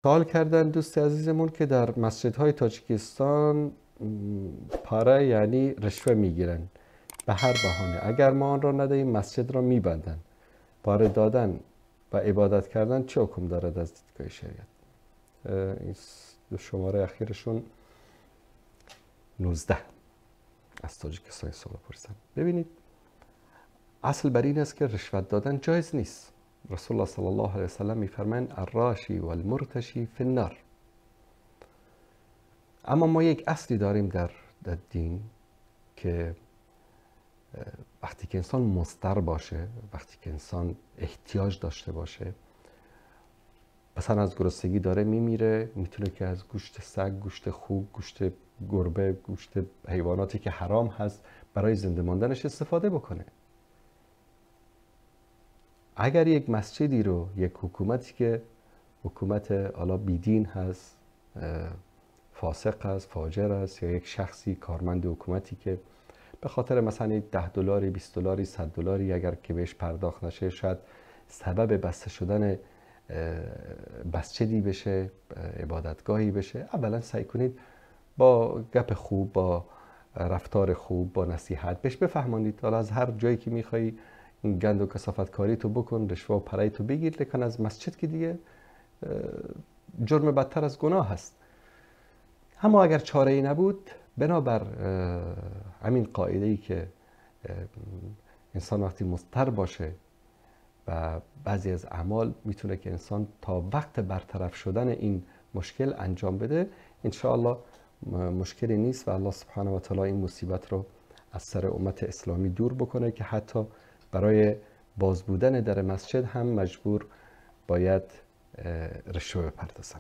سوال کردن دوست عزیزمون که در مسجدهای تاجیکستان پاره یعنی رشوه میگیرن به هر بهانه. اگر ما آن را ندهیم مسجد را میبندن. پاره دادن و عبادت کردن چه حکم دارد از دیدگاه شریعت؟ این دو شماره اخیرشون 19 از تاجیکستان سوال پرسیدن. ببینید، اصل بر این است که رشوت دادن جایز نیست. رسول الله صلی الله علیه وسلم میفرمایند الراشی و المرتشی فی النار. اما ما یک اصلی داریم در دین که وقتی که انسان مضطر باشه، وقتی که انسان احتیاج داشته باشه، مثلا از گرسنگی داره میمیره، میتونه که از گوشت سگ، گوشت خوک، گوشت گربه، گوشت حیواناتی که حرام هست برای زنده ماندنش استفاده بکنه. اگر یک مسجدی رو، یک حکومتی که حکومت حالا بیدین هست، فاسق هست، فاجر است، یا یک شخصی کارمند حکومتی که به خاطر مثلا $10 $20 $100 اگر که بهش پرداخت نشه شاید سبب بسته شدن مسجدی بشه، عبادتگاهی بشه، اولا سعی کنید با گپ خوب، با رفتار خوب، با نصیحت بهش بفهمانید. حالا از هر جایی که میخوایی این گند و کثافت کاری تو بکن، رشوه و پرایی تو بگیر، لیکن از مسجد که دیگه جرم بدتر از گناه هست. اما اگر چاره ای نبود، بنابر همین قاعده ای که انسان وقتی مضطر باشه و بعضی از اعمال میتونه که انسان تا وقت برطرف شدن این مشکل انجام بده، انشاءالله مشکلی نیست و الله سبحانه و تعالی این مصیبت رو از سر امت اسلامی دور بکنه که حتی برای باز بودن در مسجد هم مجبور باید رشوه بپردازن.